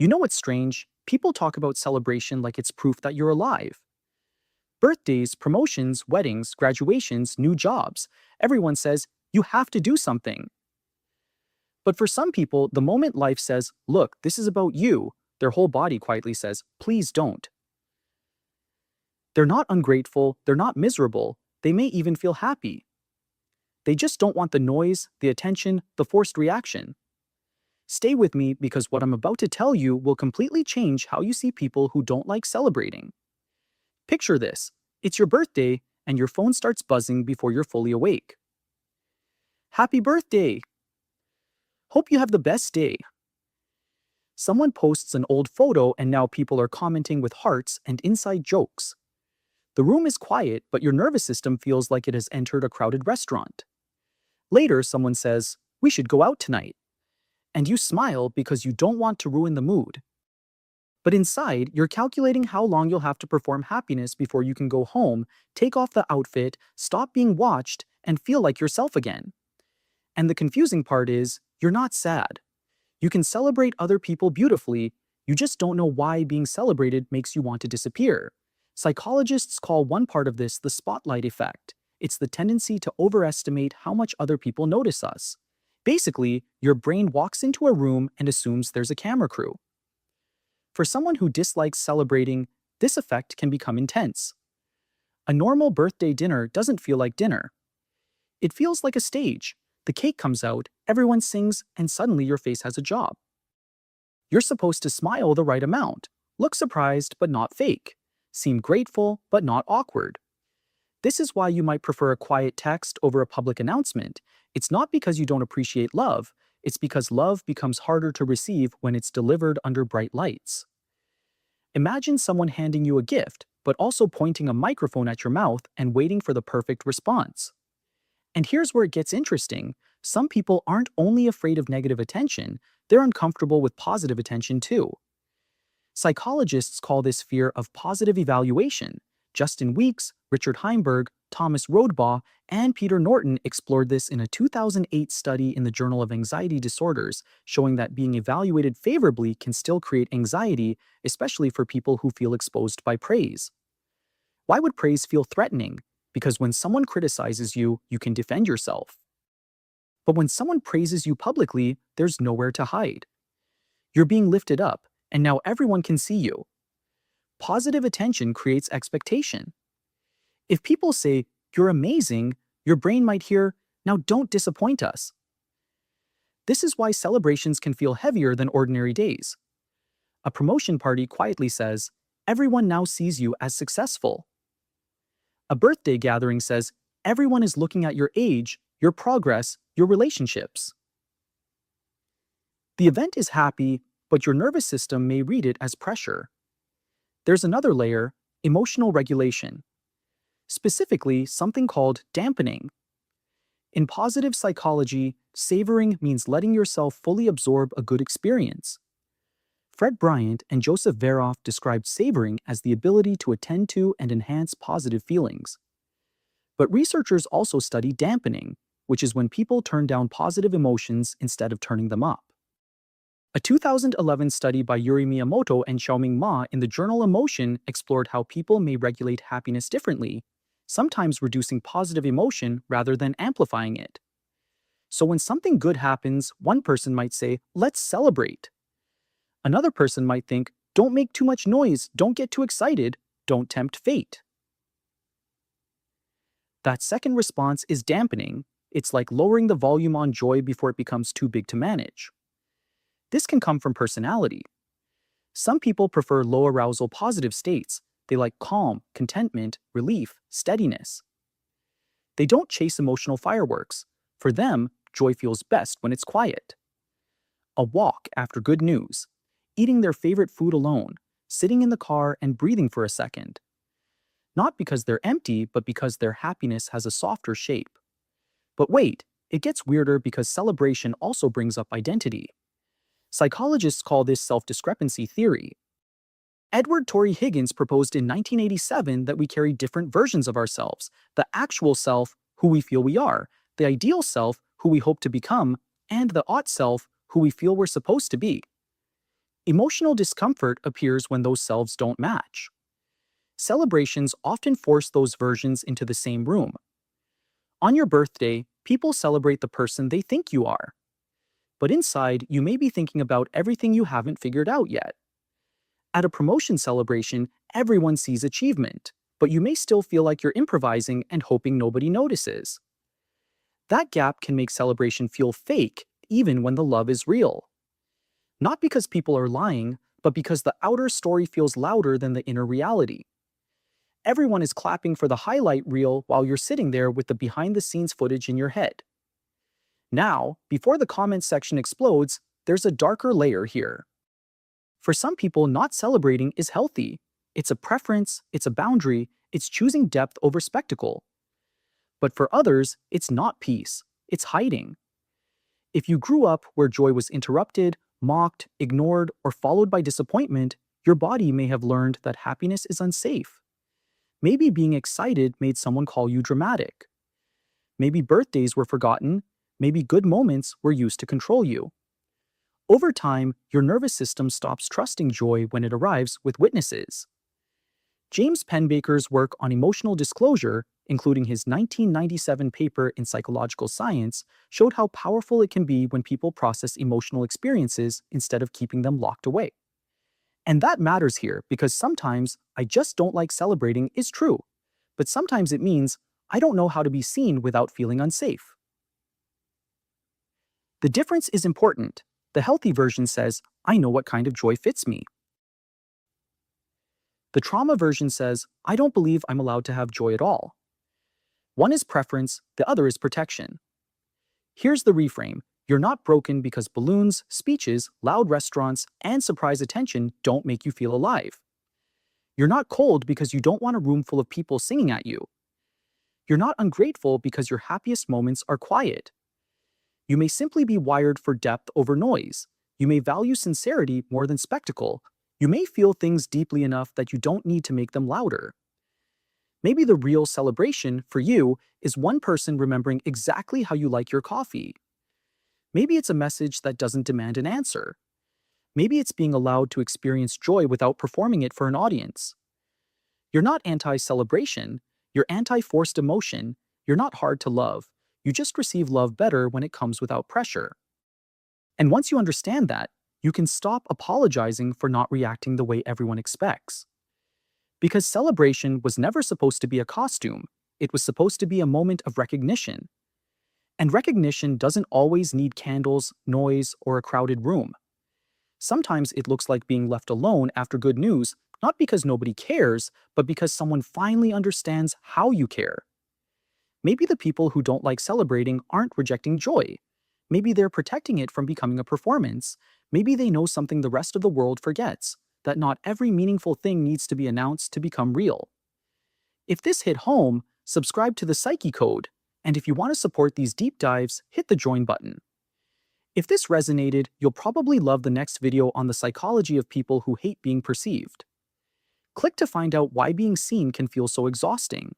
You know what's strange? People talk about celebration like it's proof that you're alive. Birthdays, promotions, weddings, graduations, new jobs. Everyone says, you have to do something. But for some people, the moment life says, look, this is about you, their whole body quietly says, please don't. They're not ungrateful, they're not miserable, they may even feel happy. They just don't want the noise, the attention, the forced reaction. Stay with me because what I'm about to tell you will completely change how you see people who don't like celebrating. Picture this. It's your birthday, and your phone starts buzzing before you're fully awake. Happy birthday! Hope you have the best day. Someone posts an old photo and now people are commenting with hearts and inside jokes. The room is quiet, but your nervous system feels like it has entered a crowded restaurant. Later, someone says, we should go out tonight. And you smile because you don't want to ruin the mood. But inside, you're calculating how long you'll have to perform happiness before you can go home, take off the outfit, stop being watched, and feel like yourself again. And the confusing part is, you're not sad. You can celebrate other people beautifully, you just don't know why being celebrated makes you want to disappear. Psychologists call one part of this the spotlight effect. It's the tendency to overestimate how much other people notice us. Basically, your brain walks into a room and assumes there's a camera crew. For someone who dislikes celebrating, this effect can become intense. A normal birthday dinner doesn't feel like dinner. It feels like a stage. The cake comes out, everyone sings, and suddenly your face has a job. You're supposed to smile the right amount, look surprised but not fake, seem grateful but not awkward. This is why you might prefer a quiet text over a public announcement. It's not because you don't appreciate love, it's because love becomes harder to receive when it's delivered under bright lights. Imagine someone handing you a gift, but also pointing a microphone at your mouth and waiting for the perfect response. And here's where it gets interesting. Some people aren't only afraid of negative attention, they're uncomfortable with positive attention too. Psychologists call this fear of positive evaluation. Justin Weeks, Richard Heimberg, Thomas Rodebaugh, and Peter Norton explored this in a 2008 study in the Journal of Anxiety Disorders, showing that being evaluated favorably can still create anxiety, especially for people who feel exposed by praise. Why would praise feel threatening? Because when someone criticizes you, you can defend yourself. But when someone praises you publicly, there's nowhere to hide. You're being lifted up, and now everyone can see you. Positive attention creates expectation. If people say, you're amazing, your brain might hear, now don't disappoint us. This is why celebrations can feel heavier than ordinary days. A promotion party quietly says, everyone now sees you as successful. A birthday gathering says, everyone is looking at your age, your progress, your relationships. The event is happy, but your nervous system may read it as pressure. There's another layer, emotional regulation. Specifically, something called dampening. In positive psychology, savoring means letting yourself fully absorb a good experience. Fred Bryant and Joseph Veroff described savoring as the ability to attend to and enhance positive feelings. But researchers also study dampening, which is when people turn down positive emotions instead of turning them up. A 2011 study by Yuri Miyamoto and Xiaoming Ma in the journal Emotion explored how people may regulate happiness differently, sometimes reducing positive emotion rather than amplifying it. So when something good happens, one person might say, let's celebrate. Another person might think, don't make too much noise, don't get too excited, don't tempt fate. That second response is dampening. It's like lowering the volume on joy before it becomes too big to manage. This can come from personality. Some people prefer low arousal positive states. They like calm, contentment, relief, steadiness. They don't chase emotional fireworks. For them, joy feels best when it's quiet. A walk after good news, eating their favorite food alone, sitting in the car and breathing for a second. Not because they're empty, but because their happiness has a softer shape. But wait, it gets weirder because celebration also brings up identity. Psychologists call this self-discrepancy theory. Edward Torrey Higgins proposed in 1987 that we carry different versions of ourselves: the actual self, who we feel we are, the ideal self, who we hope to become, and the ought self, who we feel we're supposed to be. Emotional discomfort appears when those selves don't match. Celebrations often force those versions into the same room. On your birthday, people celebrate the person they think you are. But inside, you may be thinking about everything you haven't figured out yet. At a promotion celebration, everyone sees achievement, but you may still feel like you're improvising and hoping nobody notices. That gap can make celebration feel fake, even when the love is real. Not because people are lying, but because the outer story feels louder than the inner reality. Everyone is clapping for the highlight reel while you're sitting there with the behind the scenes footage in your head. Now, before the comments section explodes, there's a darker layer here. For some people, not celebrating is healthy. It's a preference, it's a boundary, it's choosing depth over spectacle. But for others, it's not peace, it's hiding. If you grew up where joy was interrupted, mocked, ignored, or followed by disappointment, your body may have learned that happiness is unsafe. Maybe being excited made someone call you dramatic. Maybe birthdays were forgotten, maybe good moments were used to control you. Over time, your nervous system stops trusting joy when it arrives with witnesses. James Penbaker's work on emotional disclosure, including his 1997 paper in Psychological Science, showed how powerful it can be when people process emotional experiences instead of keeping them locked away. And that matters here because sometimes "I just don't like celebrating" is true, but sometimes it means "I don't know how to be seen without feeling unsafe." The difference is important. The healthy version says, "I know what kind of joy fits me." The trauma version says, "I don't believe I'm allowed to have joy at all." One is preference, the other is protection. Here's the reframe. You're not broken because balloons, speeches, loud restaurants, and surprise attention don't make you feel alive. You're not cold because you don't want a room full of people singing at you. You're not ungrateful because your happiest moments are quiet. You may simply be wired for depth over noise. You may value sincerity more than spectacle. You may feel things deeply enough that you don't need to make them louder. Maybe the real celebration, for you, is one person remembering exactly how you like your coffee. Maybe it's a message that doesn't demand an answer. Maybe it's being allowed to experience joy without performing it for an audience. You're not anti-celebration. You're anti-forced emotion. You're not hard to love. You just receive love better when it comes without pressure. And once you understand that, you can stop apologizing for not reacting the way everyone expects. Because celebration was never supposed to be a costume, it was supposed to be a moment of recognition. And recognition doesn't always need candles, noise, or a crowded room. Sometimes it looks like being left alone after good news, not because nobody cares, but because someone finally understands how you care. Maybe the people who don't like celebrating aren't rejecting joy. Maybe they're protecting it from becoming a performance. Maybe they know something the rest of the world forgets, that not every meaningful thing needs to be announced to become real. If this hit home, subscribe to the Psyche Code, and if you want to support these deep dives, hit the join button. If this resonated, you'll probably love the next video on the psychology of people who hate being perceived. Click to find out why being seen can feel so exhausting.